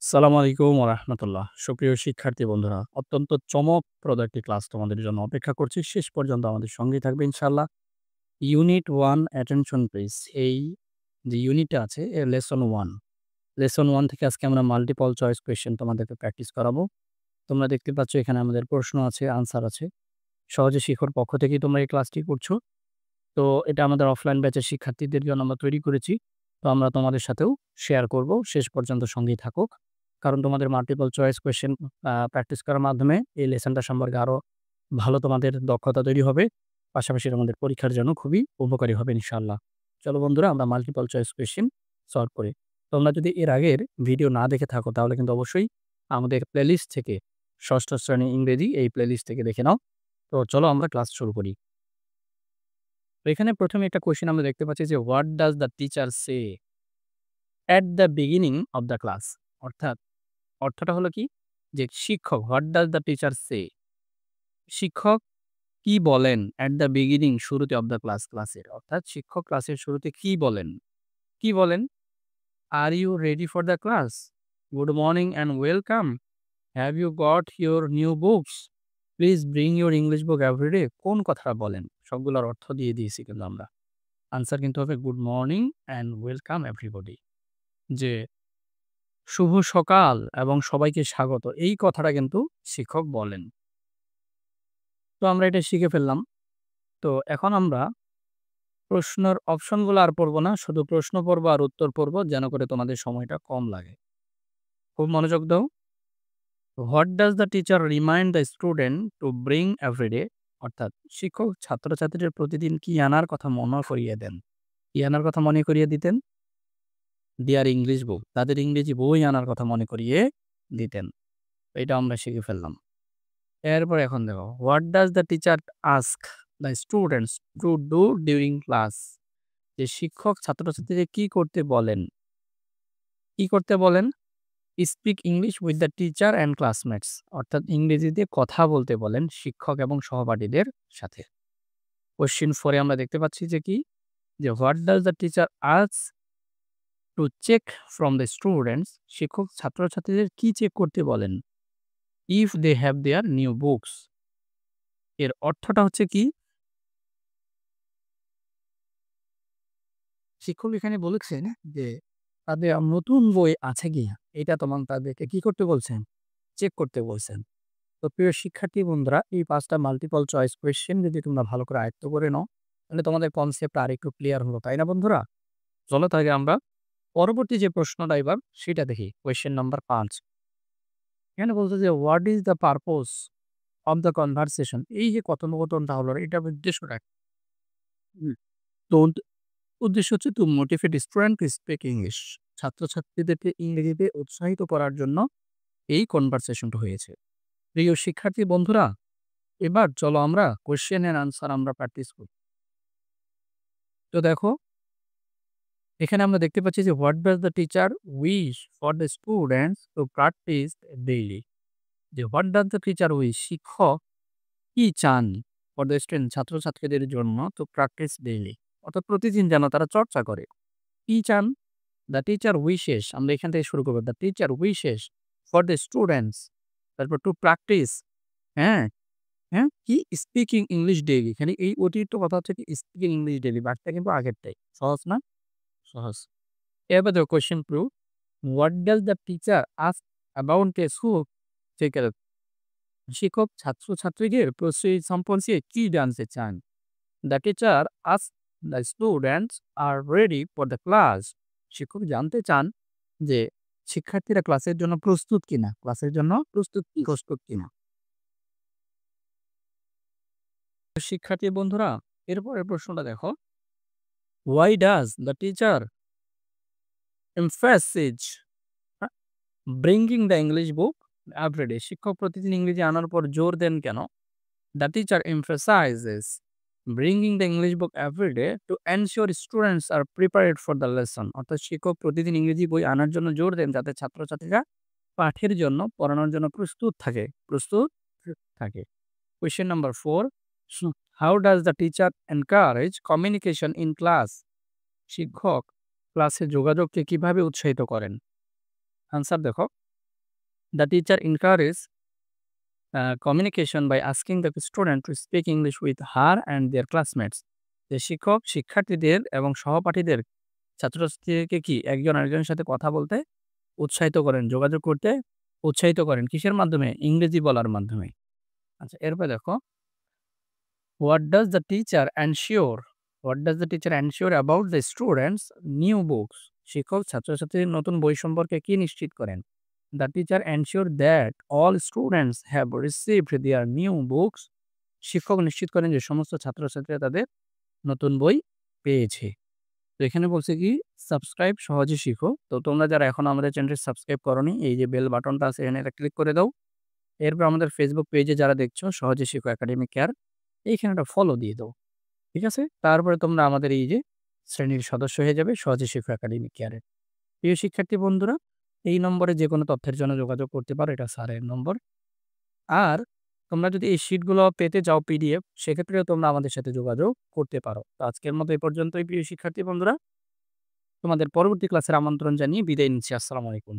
আসসালামু আলাইকুম ওয়া রাহমাতুল্লাহ। সুপ্রিয় শিক্ষার্থী বন্ধুরা, অত্যন্ত চমকপ্রদ একটি ক্লাস তোমাদের জন্য অপেক্ষা করছি। শেষ পর্যন্ত আমাদের সঙ্গেই থাকবে ইনশাআল্লাহ। Unit 1 attention please. এই যে ইউনিটটা আছে এর লেসন 1। লেসন 1 থেকে আজকে আমরা মাল্টিপল চয়েস কোয়েশ্চেন তোমাদেরকে প্র্যাকটিস করাবো। তোমরা দেখতে পাচ্ছ এখানে আমাদের প্রশ্ন আছে, আনসার আছে। সহজে শিখোর পক্ষ থেকেই তোমরা এই ক্লাসটি করছো। তো এটা আমাদের অফলাইন ব্যাচের শিক্ষার্থীদের জন্য আমরা তৈরি করেছি। তো আমরা তোমাদের সাথেও শেয়ার করব। শেষ পর্যন্ত সঙ্গেই থাকো। কারণ তোমাদের মাল্টিপল চয়েস কোয়েশ্চেন প্র্যাকটিস করার মাধ্যমে এই লেসনটা সম্পর্কে আরো ভালো তোমাদের দক্ষতা তৈরি হবে। পাশাপাশি তোমাদের পরীক্ষার জন্য খুবই উপকারী হবে ইনশাআল্লাহ। চলো বন্ধুরা আমরা মাল্টিপল চয়েস কোয়েশ্চেন সলভ করি। তোমরা যদি এর আগের ভিডিও না দেখে থাকো তাহলে কিন্তু অবশ্যই আমাদের প্লেলিস্ট থেকে ষষ্ঠ শ্রেণী ইংরেজি এই প্লেলিস্ট থেকে দেখে নাও। তো চলো আমরা ক্লাস শুরু করি। তো এখানে ১ম এ একটা কোয়েশ্চেন আমরা দেখতে পাচ্ছি যে, "what does the teacher say at the beginning of the class?" অর্থাৎ অর্থটা হলো কি? যে শিক্ষক what does the teacher say? শিক্ষক কি বলেন এট দ্য বিগিনিং শুরুতে অফ দ্য ক্লাস, ক্লাসের। অর্থাৎ শিক্ষক ক্লাসের শুরুতে কি বলেন? কি বলেন? "Are you ready for the class? Good morning and welcome. Have you got your new books? Please bring your English book everyday." কোন কথাটা বলেন? সবগুলোর অর্থ দিয়ে দিয়েছি কিন্তু আমরা। আনসার কিন্তু হবে good morning and welcome everybody. যে শুভ সকাল এবং সবাইকে স্বাগত। এই কথাটা কিন্তু শিক্ষক বলেন। তো আমরা এটা শিখে ফেললাম। তো এখন আমরা প্রশ্নের অপশনগুলো আর পড়ব না। শুধু প্রশ্ন পড়ব আর উত্তর পড়ব যেন করে তোমাদের সময়টা কম লাগে। খুব মনোযোগ দাও। What does the teacher remind the student to bring everyday? অর্থাৎ শিক্ষক ছাত্রছাত্রীদের প্রতিদিন কি আনার কথা মনে করিয়ে দেন? কি আনার কথা মনে করিয়ে দিতেন? দেয়ার ইংলিশ বুক। তাদের ইংরেজি বই আনার কথা মনে করিয়ে দিতেন। এটা আমরা শিখে ফেললাম। এরপর এখন দেখো, what does the teacher ask the students to do during class? যে শিক্ষক ছাত্রছাত্রীদের কি করতে বলেন? কি করতে বলেন? Speak English with the teacher and classmates. অর্থাৎ ইংরেজিতে কথা বলতে বলেন শিক্ষক এবং সহপাঠীদের সাথে। কোয়েশ্চেন 4 এ আমরা দেখতে পাচ্ছি যে কি? যে what does the teacher ask to check from the students? শিক্ষক ছাত্রছাত্রীদের কি চেক করতে বলেন? If they have their new books. এর অর্থটা হচ্ছে কি? শিক্ষক এখানে বলেছেন যে তাদের নতুন বই আছে কিনা এটা তাদেরকে কি করতে বলছেন? চেক করতে বলছেন। তো প্রিয় শিক্ষার্থী বন্ধুরা, এই ৫ টা মাল্টিপল চয়েস কোয়েশ্চেন যদি তোমরা ভালো করে আয়ত্ত করে নাও, তাহলে তোমাদের কনসেপ্ট আরেকটু ক্লিয়ার হলো, তাই না বন্ধুরা? চলো তাহলে আমরা পরবর্তী যে প্রশ্নটা এবার সেটা দেখি। Question number ৫। এখানে বলছে যে what is the purpose of the conversation? এই যে কথোপকথনটা হলো এটার উদ্দেশ্যটা কি? হুম। তো উদ্দেশ্য হচ্ছে to motivate student to speak English. ছাত্রছাত্রীদেরকে ইংরেজিতে উৎসাহিত করার জন্য এই কনভারসেশনটা হয়েছে। প্রিয় শিক্ষার্থী বন্ধুরা, এবার চলো আমরা কোয়েশ্চেন এর আনসার আমরা প্র্যাকটিস করি। তো দেখো, এখানে আমরা দেখতে পাচ্ছি যে what does the teacher wish for the students to practise daily? যে what does the teacher wish? শিক্ষক কি চান ফর দ্য স্টুডেন্ট ছাত্রছাত্রীদের জন্য টু প্র্যাকটিস ডেইলি? অর্থাৎ প্রতিদিন যেন তারা চর্চা করে। কি চান? দ্য টিচার উইশেস, আমরা এখান থেকে শুরু করব। The teacher wishes for the students, তারপর টু প্র্যাকটিস, হ্যাঁ, হ্যাঁ, কি স্পিকিং ইংলিশ ডেইলি। এখানে এই অতিরিক্ত কথা হচ্ছে কি স্পিকিং ইংলিশ ডেইলি। বাক্যটা কিন্তু আগেরটাই। সহজ না? সহজ। এবার দেখো question 2, what does the teacher ask about a school teacher? শিক্ষক ছাত্রছাত্রীদের প্রস্তুতি সম্পর্কে কি জানতে চান? The teacher ask the students are ready for the class. শিক্ষক জানতে চান যে শিক্ষার্থীরা ক্লাসের জন্য প্রস্তুত কিনা, ক্লাসের জন্য প্রস্তুত কিনা। তো শিক্ষার্থী বন্ধুরা, এরপরের প্রশ্নটা দেখো, why does the teacher emphasise bringing the English book everyday? শিক্ষক প্রতিদিন ইংরেজি আনার পর জোর দেন কেন? The teacher emphasizes bringing the English book every day to ensure students are prepared for the lesson. অর্থাৎ শিক্ষক প্রতিদিন ইংরেজি বই আনার জন্য জোর দেন যাতে ছাত্রছাত্রীরা পাঠের জন্য, পড়ানোর জন্য প্রস্তুত থাকে। Question number 4, how does the teacher encourage communication in class? শিক্ষক ক্লাসে যোগাযোগকে কিভাবে উৎসাহিত করেন? আনসার দেখো, the teacher encourage communication by asking the student to speak English with her and their classmates. যে শিক্ষক শিক্ষার্থীদের এবং সহপাঠীদের ছাত্রছাত্রীদেরকে কি একজন আরেকজনের সাথে কথা বলতে উৎসাহিত করেন, যোগাযোগ করতে উৎসাহিত করেন। কিসের মাধ্যমে? ইংরেজি বলার মাধ্যমে। আচ্ছা, এরপরে দেখো, what does the teacher ensure what does the teacher ensure about the students new books? শিক্ষক ছাত্রছাত্রীদের নতুন বই সম্পর্কে কি নিশ্চিত করেন? The teacher ensure that all students have received their new books. শিক্ষক নিশ্চিত করেন যে সমস্ত ছাত্রছাত্রীরা তাদের নতুন বই পেয়েছে। তো এখানে বলছে কি, সাবস্ক্রাইব সহজে শিখো। তো তোমরা যারা এখনো আমাদের চ্যানেলটি সাবস্ক্রাইব করোনি, এই যে বেল বাটনটা আছে এখানে এটা ক্লিক করে দাও। এরপর আমাদের ফেসবুক পেজে যারা দেখছো সহজে শিখো একাডেমিক কেয়ার, এইখানে একটা ফলো দিয়ে দাও। ঠিক আছে? তারপরে তোমরা আমাদের এই যে শ্রেণীর সদস্য হয়ে যাবে সহজে শিখো একাডেমিক কেয়ারের। প্রিয় শিক্ষার্থী বন্ধুরা, এই নম্বরে যেকোনো তথ্যের জন্য যোগাযোগ করতে পারো, এটা স্যারের নম্বর। আর তোমরা যদি এই শিটগুলো পেতে চাও পিডিএফ, সেক্ষেত্রেও তোমরা আমাদের সাথে যোগাযোগ করতে পারো। তো আজকের মতো এই পর্যন্তই প্রিয় শিক্ষার্থী বন্ধুরা। তোমাদের পরবর্তী ক্লাসের আমন্ত্রণ জানিয়ে বিদায় নিচ্ছি। আসসালামু আলাইকুম।